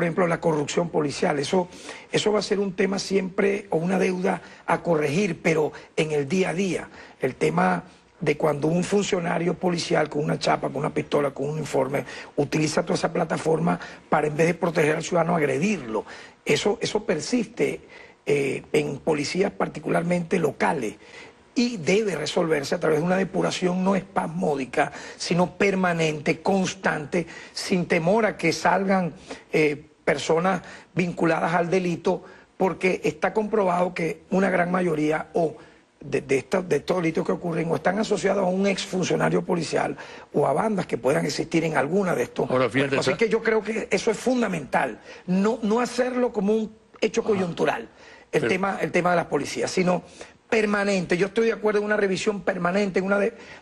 por ejemplo, la corrupción policial. Eso va a ser un tema siempre, o una deuda a corregir, pero en el día a día. El tema de cuando un funcionario policial con una chapa, con una pistola, con un uniforme, utiliza toda esa plataforma para, en vez de proteger al ciudadano, agredirlo. Eso persiste en policías particularmente locales, y debe resolverse a través de una depuración no espasmódica, sino permanente, constante, sin temor a que salgan personas vinculadas al delito, porque está comprobado que una gran mayoría de estos delitos que ocurren o están asociados a un exfuncionario policial o a bandas que puedan existir en alguna de estos. Ahora, fíjate, así que yo creo que eso es fundamental, no hacerlo como un hecho coyuntural, el tema de las policías, sino permanente. Yo estoy de acuerdo en una revisión permanente, en una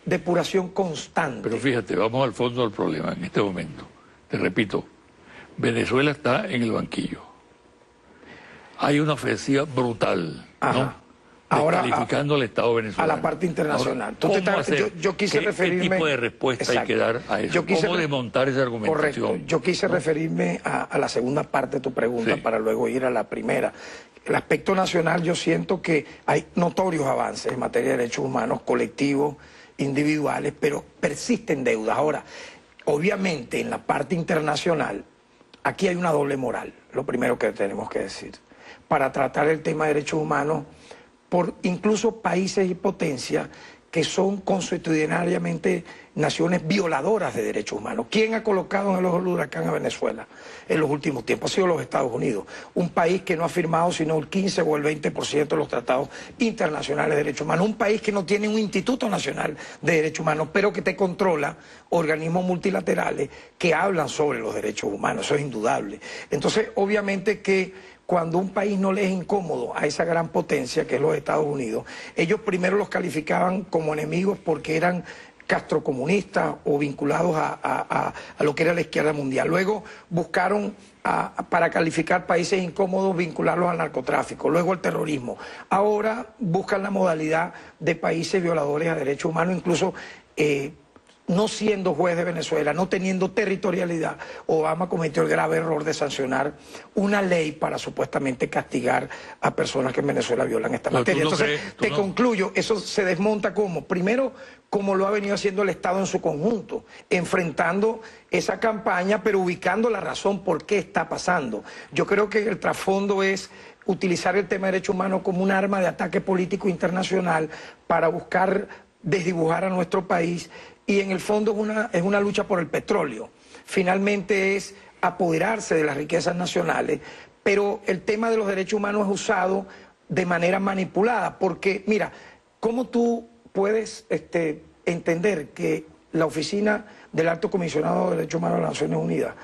depuración constante. Pero fíjate, vamos al fondo del problema en este momento. Te repito, Venezuela está en el banquillo. Hay una ofensiva brutal, ¿no? Ahora, descalificando al Estado venezolano. A la parte internacional. Ahora, yo quise referirme... ¿Qué tipo de respuesta hay que dar a eso? ¿Cómo desmontar esa argumentación? Correcto. Yo quise referirme a la segunda parte de tu pregunta, para luego ir a la primera. El aspecto nacional, yo siento que hay notorios avances en materia de derechos humanos, colectivos, individuales, pero persisten deudas. Ahora, obviamente en la parte internacional, aquí hay una doble moral, lo primero que tenemos que decir, para tratar el tema de derechos humanos por incluso países y potencias que son constitucionalmente naciones violadoras de derechos humanos. ¿Quién ha colocado en el ojo del huracán a Venezuela en los últimos tiempos? Ha sido los Estados Unidos, un país que no ha firmado sino el 15 o el 20% de los tratados internacionales de derechos humanos, un país que no tiene un Instituto Nacional de Derechos Humanos, pero que te controla organismos multilaterales que hablan sobre los derechos humanos, eso es indudable. Entonces, obviamente que cuando un país no le es incómodo a esa gran potencia que es los Estados Unidos, ellos primero los calificaban como enemigos porque eran castrocomunistas o vinculados a lo que era la izquierda mundial. Luego buscaron para calificar países incómodos vincularlos al narcotráfico, luego al terrorismo. Ahora buscan la modalidad de países violadores a derechos humanos, incluso no siendo juez de Venezuela, no teniendo territorialidad. Obama cometió el grave error de sancionar una ley para supuestamente castigar a personas que en Venezuela violan esta materia. Entonces, concluyo, eso se desmonta ¿cómo? Primero, como lo ha venido haciendo el Estado en su conjunto, enfrentando esa campaña, pero ubicando la razón por qué está pasando. Yo creo que el trasfondo es utilizar el tema de derechos humanos como un arma de ataque político internacional para buscar desdibujar a nuestro país, y en el fondo es una lucha por el petróleo. Finalmente es apoderarse de las riquezas nacionales, pero el tema de los derechos humanos es usado de manera manipulada, porque mira, ¿cómo tú puedes entender que la oficina del Alto Comisionado de Derechos Humanos de las Naciones Unidas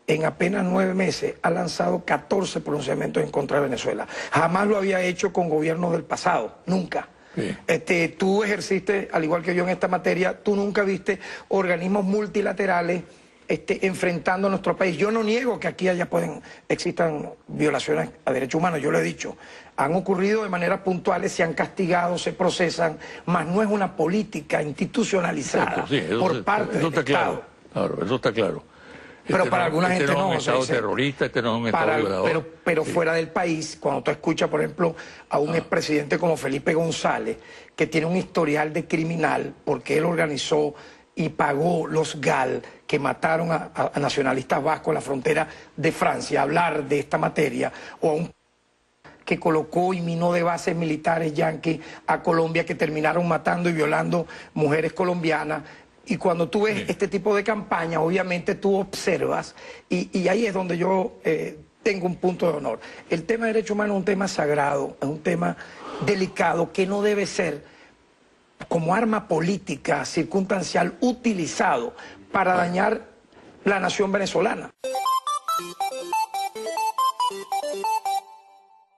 en apenas 9 meses ha lanzado 14 pronunciamientos en contra de Venezuela? Jamás lo había hecho con gobiernos del pasado, nunca. Sí. Tú ejerciste, al igual que yo en esta materia, tú nunca viste organismos multilaterales enfrentando a nuestro país. Yo no niego que aquí existan violaciones a derechos humanos, yo lo he dicho. Han ocurrido de manera puntuales, se han castigado, se procesan, mas no es una política institucionalizada por parte del Estado. Claro, eso está claro. Pero para alguna gente no. No es un Estado terrorista, no es un Estado violador. Pero fuera del país, cuando tú escuchas, por ejemplo, a un expresidente como Felipe González, que tiene un historial de criminal, porque él organizó y pagó los GAL que mataron a nacionalistas vascos en la frontera de Francia, hablar de esta materia, o a un que colocó y minó de bases militares yanquis a Colombia, que terminaron matando y violando mujeres colombianas. Y cuando tú ves este tipo de campaña, obviamente tú observas, y ahí es donde yo tengo un punto de honor. El tema de derechos humanos es un tema sagrado, es un tema delicado que no debe ser como arma política circunstancial utilizado para dañar la nación venezolana.